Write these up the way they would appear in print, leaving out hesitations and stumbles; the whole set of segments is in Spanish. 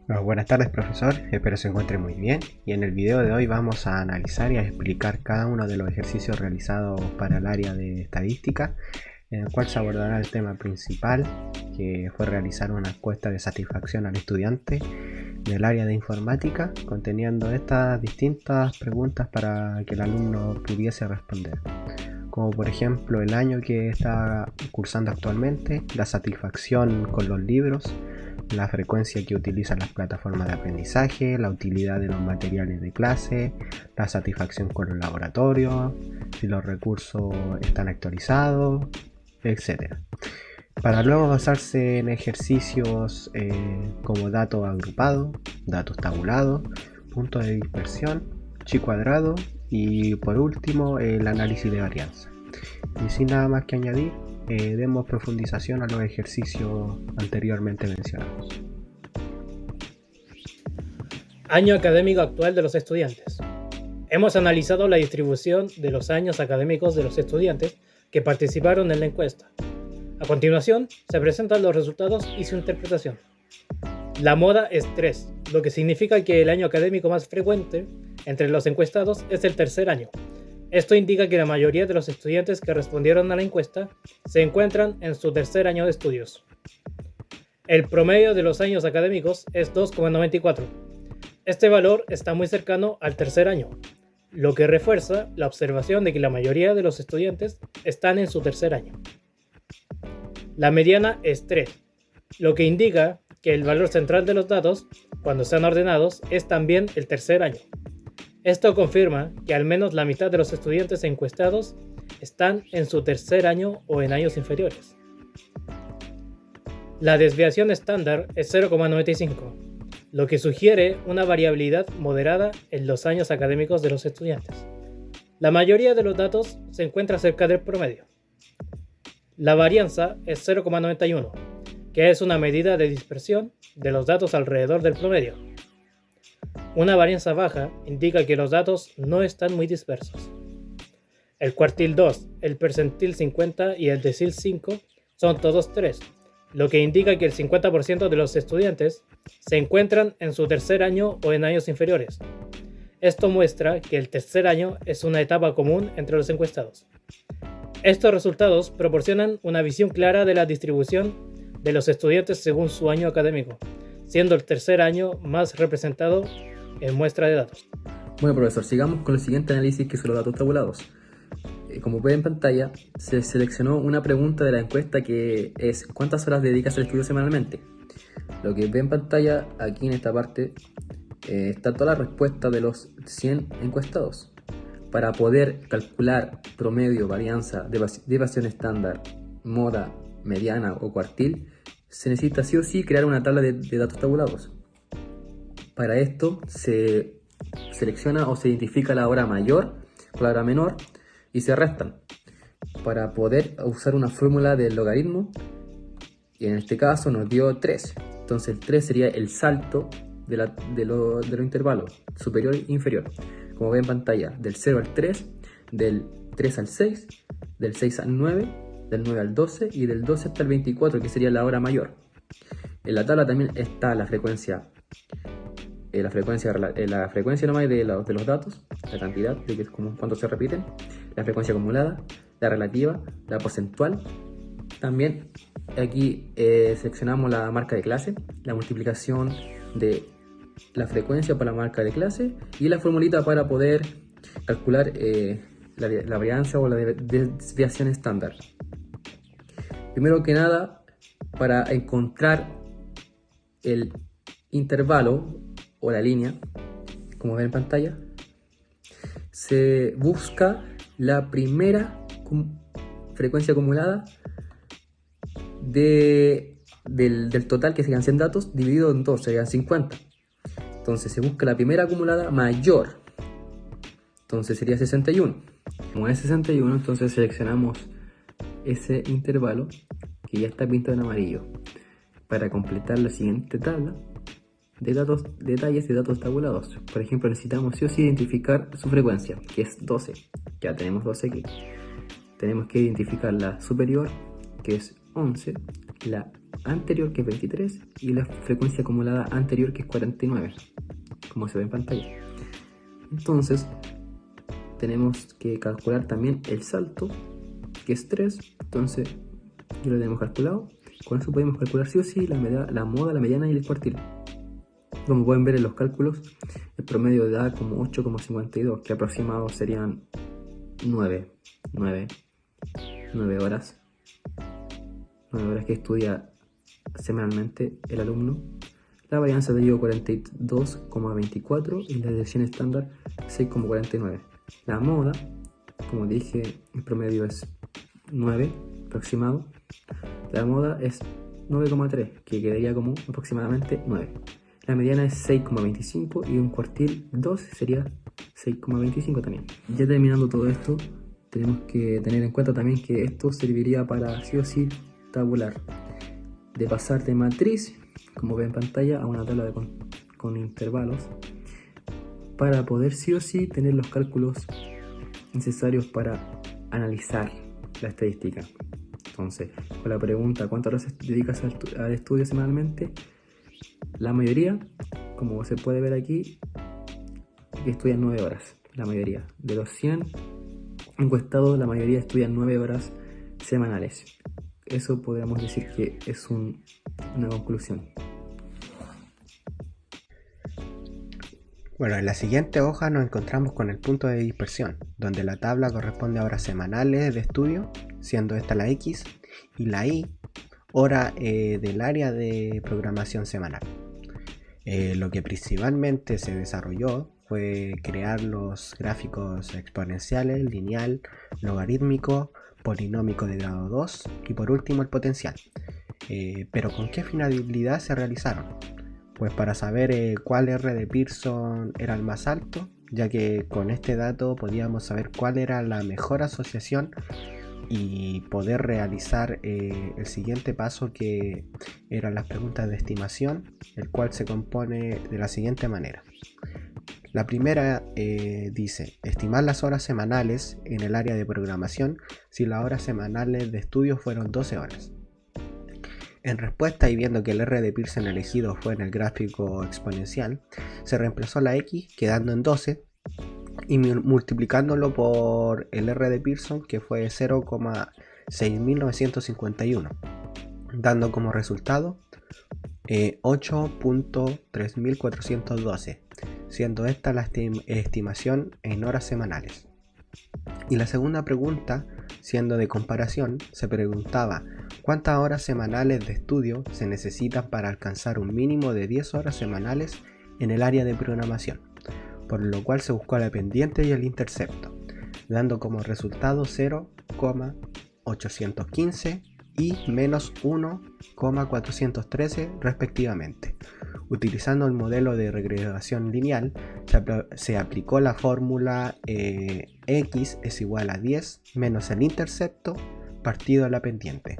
Buenas tardes, profesor, espero se encuentre muy bien, y en el video de hoy vamos a analizar y a explicar cada uno de los ejercicios realizados para el área de estadística, en el cual se abordará el tema principal, que fue realizar una encuesta de satisfacción al estudiante del área de informática, conteniendo estas distintas preguntas para que el alumno pudiese responder, como por ejemplo el año que está cursando actualmente, la satisfacción con los libros, la frecuencia que utilizan las plataformas de aprendizaje, la utilidad de los materiales de clase, la satisfacción con los laboratorios, si los recursos están actualizados, etc. Para luego basarse en ejercicios como datos agrupados, datos tabulados, puntos de dispersión, chi cuadrado y por último el análisis de varianza. Y sin nada más que añadir, demos profundización a los ejercicios anteriormente mencionados. Año académico actual de los estudiantes. Hemos analizado la distribución de los años académicos de los estudiantes que participaron en la encuesta. A continuación, se presentan los resultados y su interpretación. La moda es 3, lo que significa que el año académico más frecuente entre los encuestados es el tercer año. Esto indica que la mayoría de los estudiantes que respondieron a la encuesta se encuentran en su tercer año de estudios. El promedio de los años académicos es 2,94. Este valor está muy cercano al tercer año, lo que refuerza la observación de que la mayoría de los estudiantes están en su tercer año. La mediana es 3, lo que indica que el valor central de los datos, cuando sean ordenados, es también el tercer año. Esto confirma que al menos la mitad de los estudiantes encuestados están en su tercer año o en años inferiores. La desviación estándar es 0,95, lo que sugiere una variabilidad moderada en los años académicos de los estudiantes. La mayoría de los datos se encuentra cerca del promedio. La varianza es 0,91, que es una medida de dispersión de los datos alrededor del promedio. Una varianza baja indica que los datos no están muy dispersos. El cuartil 2, el percentil 50 y el decil 5 son todos 3, lo que indica que el 50% de los estudiantes se encuentran en su tercer año o en años inferiores. Esto muestra que el tercer año es una etapa común entre los encuestados. Estos resultados proporcionan una visión clara de la distribución de los estudiantes según su año académico, siendo el tercer año más representado en muestra de datos. Bueno, profesor, sigamos con el siguiente análisis, que son los datos tabulados. Como ven en pantalla, se seleccionó una pregunta de la encuesta que es: ¿cuántas horas dedicas al estudio semanalmente? Lo que ven en pantalla, aquí en esta parte, está toda la respuesta de los 100 encuestados. Para poder calcular promedio, varianza, desviación estándar, moda, mediana o cuartil, se necesita sí o sí crear una tabla de datos tabulados. Para esto se selecciona o se identifica la hora mayor con la hora menor y se restan para poder usar una fórmula del logaritmo, y en este caso nos dio 3. Entonces el 3 sería el salto de los intervalos superior e inferior, como ven en pantalla, del 0 al 3, del 3 al 6, del 6 al 9, del 9 al 12 y del 12 hasta el 24, que sería la hora mayor. En la tabla también está la frecuencia nomás de los datos, la cantidad, de que es como cuánto se repiten, la frecuencia acumulada, la relativa, la porcentual. También aquí seleccionamos la marca de clase, la multiplicación de la frecuencia por la marca de clase y la formulita para poder calcular la varianza o la desviación estándar. Primero que nada, para encontrar el intervalo o la línea, como ven en pantalla, se busca la primera frecuencia acumulada del total, que serían 100 datos, dividido en 2, serían 50. Entonces se busca la primera acumulada mayor, entonces sería 61. Como es 61, entonces seleccionamos ese intervalo que ya está pintado en amarillo para completar la siguiente tabla de detalles de datos tabulados. Por ejemplo, necesitamos sí o sí identificar su frecuencia, que es 12. Ya tenemos 12 aquí. Tenemos que identificar la superior, que es 11, la anterior, que es 23, y la frecuencia acumulada anterior, que es 49, como se ve en pantalla. Entonces, tenemos que calcular también el salto, que es 3, entonces ya lo tenemos calculado. Con eso podemos calcular sí o sí la moda, la mediana y el cuartil. Como pueden ver en los cálculos, el promedio da como 8,52, que aproximados serían 9 horas. 9 horas que estudia semanalmente el alumno. La varianza dio 42,24 y la desviación estándar 6,49. La moda, como dije, el promedio es 9 aproximado. La moda es 9,3, que quedaría como aproximadamente 9. La mediana es 6,25 y un cuartil 2 sería 6,25 también. Ya terminando todo esto, tenemos que tener en cuenta también que esto serviría para sí o sí tabular. De pasar de matriz, como ven en pantalla, a una tabla con intervalos, para poder sí o sí tener los cálculos necesarios para analizar la estadística. Entonces, con la pregunta ¿cuántas horas dedicas al estudio semanalmente? La mayoría, como se puede ver aquí, estudian 9 horas. La mayoría. De los 100 encuestados, la mayoría estudian 9 horas semanales. Eso podríamos decir que es una conclusión. Bueno, en la siguiente hoja nos encontramos con el punto de dispersión, donde la tabla corresponde a horas semanales de estudio, siendo esta la X, y la Y, hora del área de programación semanal. Lo que principalmente se desarrolló fue crear los gráficos exponenciales, lineal, logarítmico, polinómico de grado 2 y por último el potencial. Pero ¿con qué finalidad se realizaron? Pues para saber cuál R de Pearson era el más alto, ya que con este dato podíamos saber cuál era la mejor asociación y poder realizar el siguiente paso, que eran las preguntas de estimación, el cual se compone de la siguiente manera. La primera dice estimar las horas semanales en el área de programación si las horas semanales de estudio fueron 12 horas. En respuesta, y viendo que el R de Pearson elegido fue en el gráfico exponencial, se reemplazó la X quedando en 12 y multiplicándolo por el R de Pearson, que fue 0,6951, dando como resultado 8.3412, siendo esta la estimación en horas semanales. Y la segunda pregunta, siendo de comparación, se preguntaba cuántas horas semanales de estudio se necesitan para alcanzar un mínimo de 10 horas semanales en el área de programación, por lo cual se buscó la pendiente y el intercepto, dando como resultado 0,815 y menos 1,413 respectivamente. Utilizando el modelo de regresión lineal, se aplicó la fórmula X es igual a 10 menos el intercepto partido a la pendiente,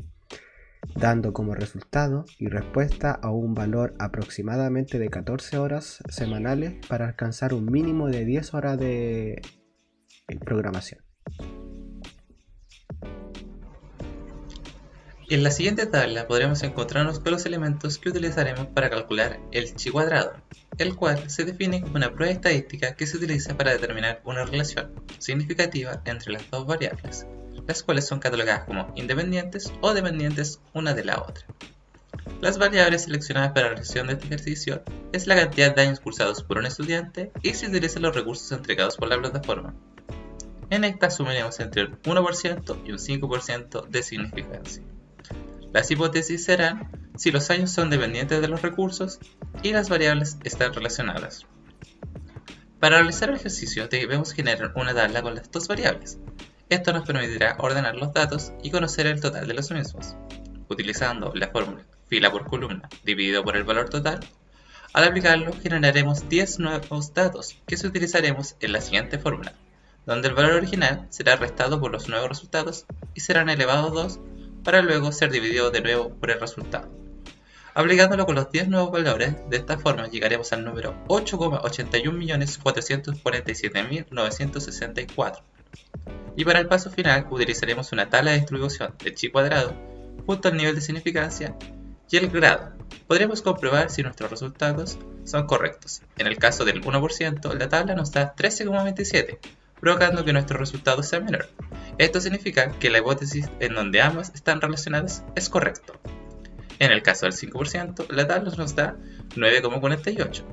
dando como resultado y respuesta a un valor aproximadamente de 14 horas semanales para alcanzar un mínimo de 10 horas de programación. En la siguiente tabla podremos encontrarnos con los elementos que utilizaremos para calcular el chi cuadrado, el cual se define como una prueba estadística que se utiliza para determinar una relación significativa entre las dos variables, las cuales son catalogadas como independientes o dependientes una de la otra. Las variables seleccionadas para la realización de este ejercicio es la cantidad de años cursados por un estudiante y se utilizan los recursos entregados por la plataforma. En esta asumiremos entre un 1% y un 5% de significancia. Las hipótesis serán si los años son dependientes de los recursos y las variables están relacionadas. Para realizar el ejercicio debemos generar una tabla con las dos variables. Esto nos permitirá ordenar los datos y conocer el total de los mismos. Utilizando la fórmula fila por columna dividido por el valor total, al aplicarlo generaremos 10 nuevos datos que se utilizaremos en la siguiente fórmula, donde el valor original será restado por los nuevos resultados y serán elevados 2 para luego ser dividido de nuevo por el resultado. Aplicándolo con los 10 nuevos valores, de esta forma llegaremos al número 8,81.447.964. Y para el paso final utilizaremos una tabla de distribución de chi cuadrado junto al nivel de significancia y el grado. Podremos comprobar si nuestros resultados son correctos. En el caso del 1%, la tabla nos da 13,27, provocando que nuestro resultado sea menor. Esto significa que la hipótesis en donde ambas están relacionadas es correcto. En el caso del 5%, la tabla nos da 9,48,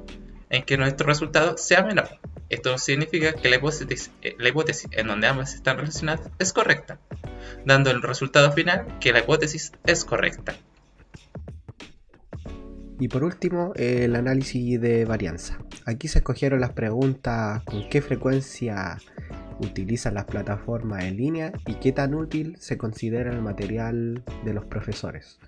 en que nuestro resultado sea menor. Esto significa que la hipótesis en donde ambas están relacionadas es correcta, dando el resultado final que la hipótesis es correcta. Y por último, el análisis de varianza. Aquí se escogieron las preguntas: con qué frecuencia utilizan las plataformas en línea y qué tan útil se considera el material de los profesores.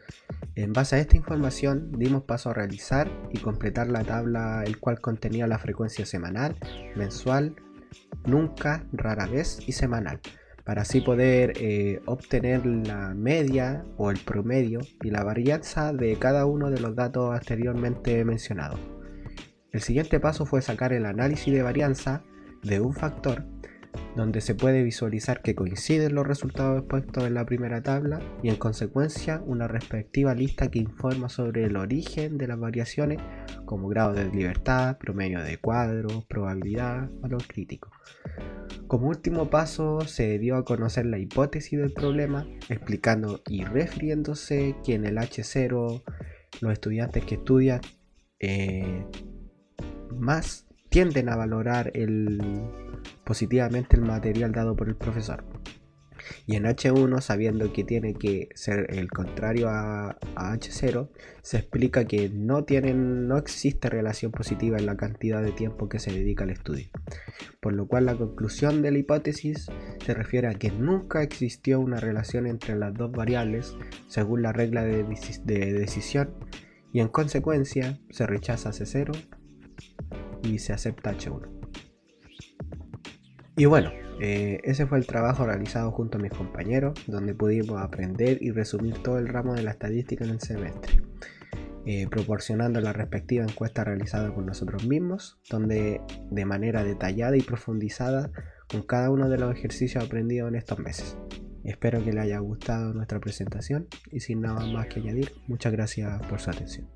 En base a esta información dimos paso a realizar y completar la tabla, el cual contenía la frecuencia semanal, mensual, nunca, rara vez y semanal, para así poder obtener la media o el promedio y la varianza de cada uno de los datos anteriormente mencionados. El siguiente paso fue sacar el análisis de varianza de un factor, donde se puede visualizar que coinciden los resultados expuestos en la primera tabla y en consecuencia una respectiva lista que informa sobre el origen de las variaciones, como grado de libertad, promedio de cuadros, probabilidad, valor crítico. Como último paso se dio a conocer la hipótesis del problema, explicando y refiriéndose que en el H0 los estudiantes que estudian más tienden a valorar positivamente el material dado por el profesor. Y en H1, sabiendo que tiene que ser el contrario a H0, se explica que no existe relación positiva en la cantidad de tiempo que se dedica al estudio. Por lo cual la conclusión de la hipótesis se refiere a que nunca existió una relación entre las dos variables según la regla de decisión, y en consecuencia se rechaza C0 y se acepta H1. Y bueno, ese fue el trabajo realizado junto a mis compañeros, donde pudimos aprender y resumir todo el ramo de la estadística en el semestre, proporcionando la respectiva encuesta realizada con nosotros mismos, donde de manera detallada y profundizada con cada uno de los ejercicios aprendidos en estos meses. Espero que les haya gustado nuestra presentación y sin nada más que añadir, muchas gracias por su atención.